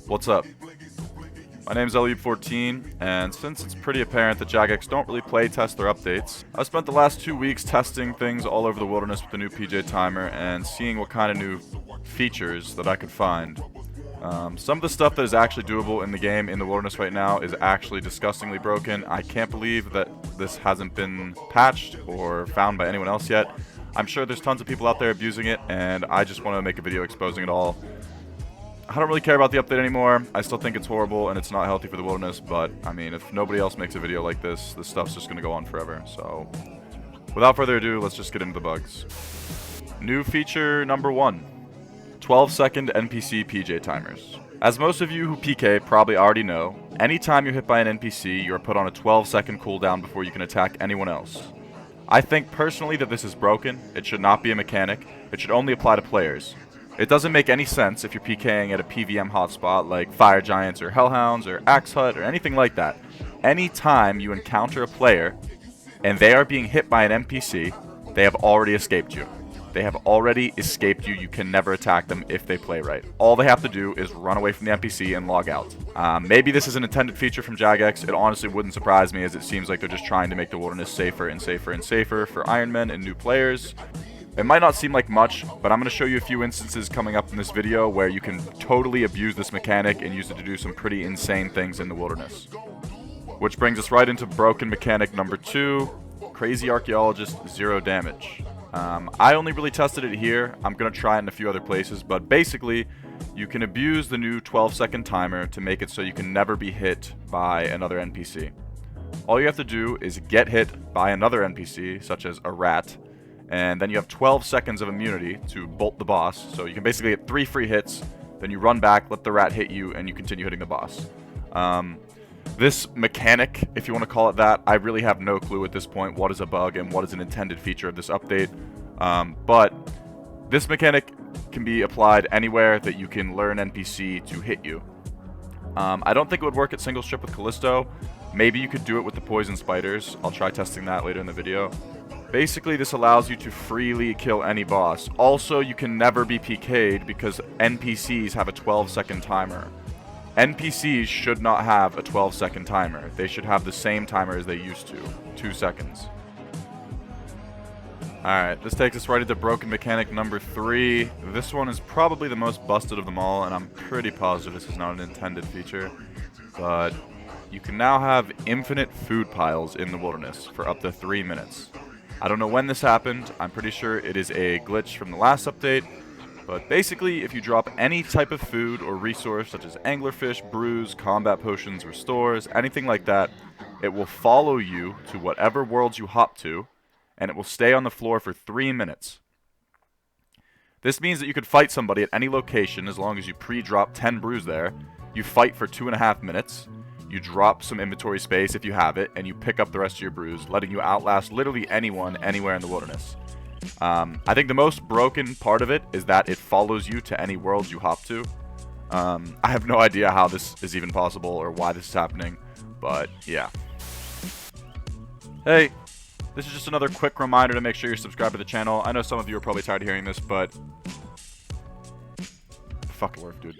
What's up? My name's Elliot14, and since it's pretty apparent that Jagex don't really play test their updates, I've spent the last 2 weeks testing things all over the wilderness with the new PJ Timer and seeing what kind of new features that I could find. Some of the stuff that is actually doable in the game in the wilderness right now is actually disgustingly broken. I can't believe that this hasn't been patched or found by anyone else yet. I'm sure there's tons of people out there abusing it, and I just want to make a video exposing it all. I don't really care about the update anymore. I still think it's horrible and it's not healthy for the wilderness, but I mean, if nobody else makes a video like this stuff's just going to go on forever. So without further ado, let's just get into the bugs. New feature number 1, 12-second NPC PJ timers. As most of you who PK probably already know, anytime you're hit by an NPC, you are put on a 12-second cooldown before you can attack anyone else. I think personally that this is broken. It should not be a mechanic. It should only apply to players. It doesn't make any sense if you're PKing at a PVM hotspot like Fire Giants or Hellhounds or Axe Hut or anything like that. Anytime you encounter a player and they are being hit by an NPC, they have already escaped you. They have already escaped you. You can never attack them if they play right. All they have to do is run away from the NPC and log out. Maybe this is an intended feature from Jagex. It honestly wouldn't surprise me, as it seems like they're just trying to make the wilderness safer and safer and safer for Ironmen and new players. It might not seem like much, but I'm going to show you a few instances coming up in this video where you can totally abuse this mechanic and use it to do some pretty insane things in the wilderness. Which brings us right into broken mechanic number 2, Crazy Archaeologist 0 damage. I only really tested it here. I'm going to try it in a few other places, but basically, you can abuse the new 12-second timer to make it so you can never be hit by another NPC. All you have to do is get hit by another NPC, such as a rat, and then you have 12 seconds of immunity to bolt the boss. So you can basically get 3 free hits, then you run back, let the rat hit you, and you continue hitting the boss. This mechanic, if you want to call it that, I really have no clue at this point what is a bug and what is an intended feature of this update. But this mechanic can be applied anywhere that you can lure an NPC to hit you. I don't think it would work at single strip with Callisto. Maybe you could do it with the poison spiders. I'll try testing that later in the video. Basically, this allows you to freely kill any boss. Also, you can never be PK'd because NPCs have a 12-second timer. NPCs should not have a 12-second timer. They should have the same timer as they used to, 2 seconds. Alright, this takes us right into broken mechanic number 3. This one is probably the most busted of them all, and I'm pretty positive this is not an intended feature. But you can now have infinite food piles in the wilderness for up to 3 minutes. I don't know when this happened. I'm pretty sure it is a glitch from the last update. But basically, if you drop any type of food or resource, such as anglerfish, brews, combat potions, restores, anything like that, it will follow you to whatever worlds you hop to, and it will stay on the floor for 3 minutes. This means that you could fight somebody at any location as long as you pre-drop 10 brews there. You fight for 2.5 minutes. You drop some inventory space if you have it, and you pick up the rest of your brews, letting you outlast literally anyone, anywhere in the wilderness. I think the most broken part of it is that it follows you to any worlds you hop to. I have no idea how this is even possible or why this is happening, but yeah. Hey, this is just another quick reminder to make sure you're subscribed to the channel. I know some of you are probably tired of hearing this, but fuck work, dude.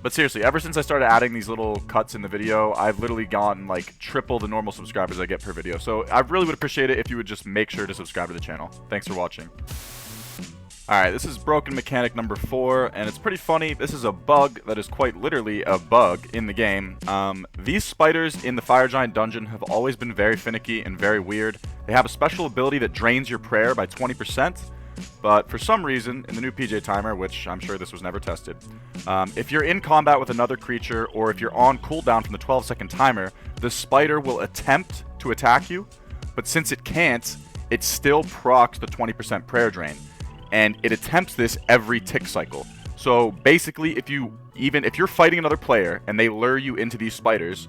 But seriously, ever since I started adding these little cuts in the video, I've literally gotten like triple the normal subscribers I get per video. So I really would appreciate it if you would just make sure to subscribe to the channel. Thanks for watching. Alright, this is broken mechanic number 4, and it's pretty funny. This is a bug that is quite literally a bug in the game. These spiders in the Fire Giant dungeon have always been very finicky and very weird. They have a special ability that drains your prayer by 20%. But for some reason, in the new PJ Timer, which I'm sure this was never tested, if you're in combat with another creature, or if you're on cooldown from the 12-second timer, the spider will attempt to attack you, but since it can't, it still procs the 20% prayer drain. And it attempts this every tick cycle. So basically, if you're fighting another player and they lure you into these spiders,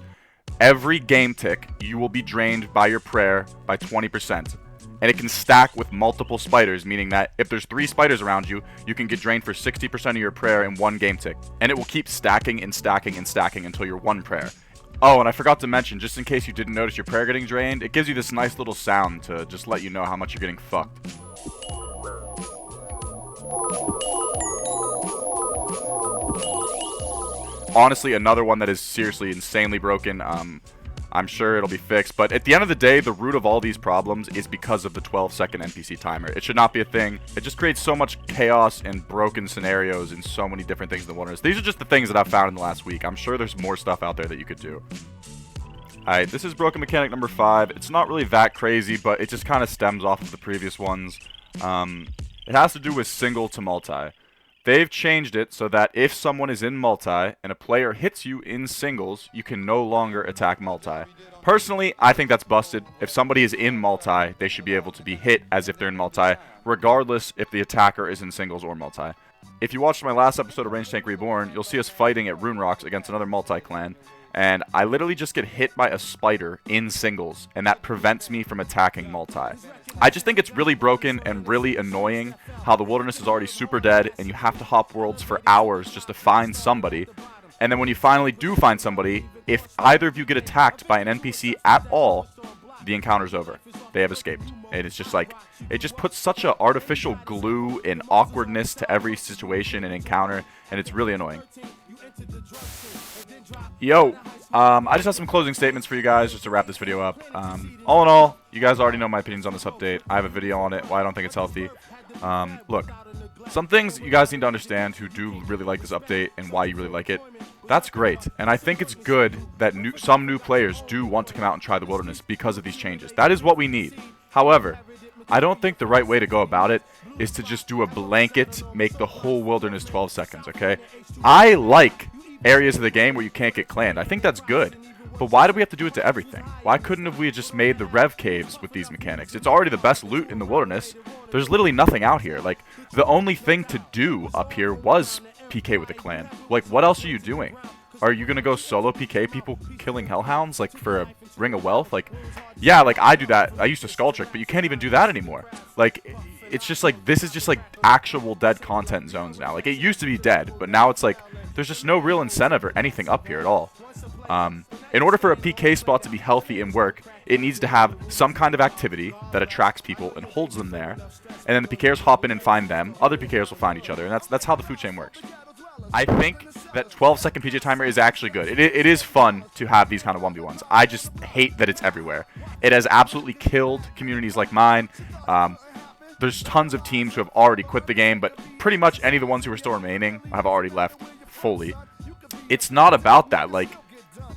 every game tick, you will be drained by your prayer by 20%. And it can stack with multiple spiders, meaning that if there's 3 spiders around you, you can get drained for 60% of your prayer in one game tick. And it will keep stacking and stacking and stacking until you're 1 prayer. Oh, and I forgot to mention, just in case you didn't notice your prayer getting drained, it gives you this nice little sound to just let you know how much you're getting fucked. Honestly, another one that is seriously insanely broken. I'm sure it'll be fixed, but at the end of the day, the root of all these problems is because of the 12-second NPC timer. It should not be a thing. It just creates so much chaos and broken scenarios in so many different things in the wilderness. These are just the things that I've found in the last week. I'm sure there's more stuff out there that you could do. Alright, this is broken mechanic number 5. It's not really that crazy, but it just kind of stems off of the previous ones. It has to do with single to multi. They've changed it so that if someone is in multi and a player hits you in singles, you can no longer attack multi. Personally, I think that's busted. If somebody is in multi, they should be able to be hit as if they're in multi, regardless if the attacker is in singles or multi. If you watched my last episode of Range Tank Reborn, you'll see us fighting at Rune Rocks against another multi-clan, and I literally just get hit by a spider in singles, and that prevents me from attacking multi. I just think it's really broken and really annoying how the wilderness is already super dead, and you have to hop worlds for hours just to find somebody. And then when you finally do find somebody, if either of you get attacked by an NPC at all, the encounter's over. They have escaped. And it's just like, it just puts such an artificial glue and awkwardness to every situation and encounter, and it's really annoying. Yo, I just have some closing statements for you guys just to wrap this video up. All in all, you guys already know my opinions on this update. I have a video on it, why I don't think it's healthy. Look, some things you guys need to understand who do really like this update and why you really like it. That's great, and I think it's good that some new players do want to come out and try the wilderness because of these changes. That is what we need. However, I don't think the right way to go about it is to just do a blanket, make the whole wilderness 12 seconds, okay? I like areas of the game where you can't get clanned. I think that's good. But why do we have to do it to everything? Why couldn't have we just made the Rev Caves with these mechanics? It's already the best loot in the wilderness. There's literally nothing out here. Like, the only thing to do up here was PK with a clan. Like, what else are you doing? Are you gonna go solo PK people killing hellhounds, like, for a Ring of Wealth? Like, yeah, like, I do that. I used to Skull Trick, but you can't even do that anymore. Like, it's just like, this is just like actual dead content zones now. Like, it used to be dead, but now it's like, there's just no real incentive or anything up here at all. In order for a PK spot to be healthy and work, it needs to have some kind of activity that attracts people and holds them there. And then the PKers hop in and find them. Other PKers will find each other, and that's how the food chain works. I think that 12-second PJ timer is actually good. It is fun to have these kind of 1v1s. I just hate that it's everywhere. It has absolutely killed communities like mine. There's tons of teams who have already quit the game, but pretty much any of the ones who are still remaining have already left fully. It's not about that. Like,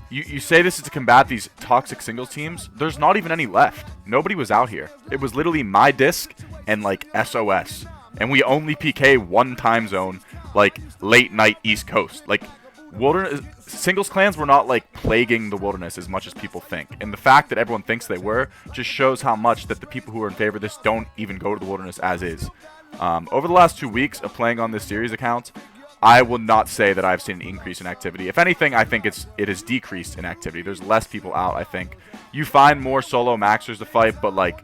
you say this is to combat these toxic singles teams. There's not even any left. Nobody was out here. It was literally my disc and, like, SOS. And we only PK one time zone, like, late night East Coast. Like, wilderness singles clans were not, like, plaguing the wilderness as much as people think. And the fact that everyone thinks they were just shows how much that the people who are in favor of this don't even go to the wilderness as is. Over the last 2 weeks of playing on this series account, I will not say that I've seen an increase in activity. If anything, I think it has decreased in activity. There's less people out, I think. You find more solo maxers to fight, but, like,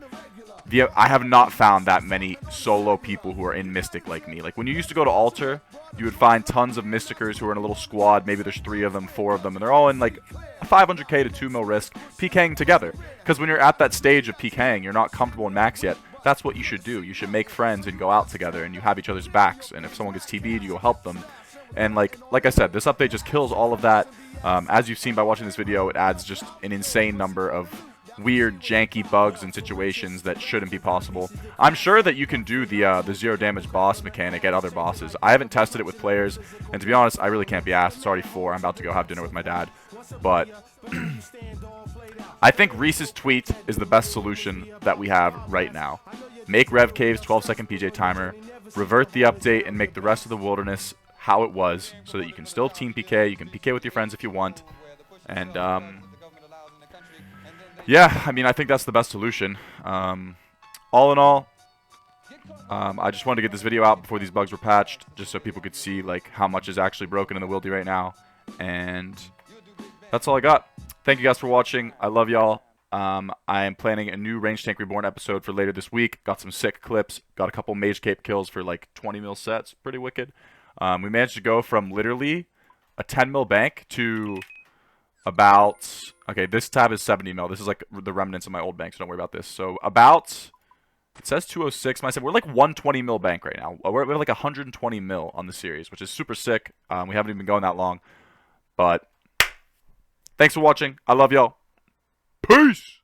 I have not found that many solo people who are in Mystic like me. Like, when you used to go to Altar, you would find tons of Mysticers who are in a little squad. Maybe there's 3 of them, 4 of them, and they're all in, like, a 500k to 2 mil risk, PKing together. Because when you're at that stage of PKing, you're not comfortable in max yet. That's what you should do. You should make friends and go out together, and you have each other's backs. And if someone gets TB'd, you go help them. And like I said, this update just kills all of that. As you've seen by watching this video, it adds just an insane number of weird, janky bugs and situations that shouldn't be possible. I'm sure that you can do the zero damage boss mechanic at other bosses. I haven't tested it with players, and to be honest, I really can't be asked. It's already 4. I'm about to go have dinner with my dad. But I think Reese's tweet is the best solution that we have right now. Make Rev Caves 12-second PJ timer, revert the update, and make the rest of the wilderness how it was, so that you can still team PK, you can PK with your friends if you want, and yeah, I mean, I think that's the best solution. all in all, I just wanted to get this video out before these bugs were patched, just so people could see like how much is actually broken in the Wildy right now. And that's all I got. Thank you guys for watching. I love y'all. I am planning a new Range Tank Reborn episode for later this week. Got some sick clips. Got a couple Mage Cape kills for like 20 mil sets. Pretty wicked. We managed to go from literally a 10 mil bank to about... Okay, this tab is 70 mil. This is like the remnants of my old bank, so don't worry about this. So about... It says 206. We're like 120 mil bank right now. We're like 120 mil on the series, which is super sick. We haven't even been going that long. But thanks for watching. I love y'all. Peace!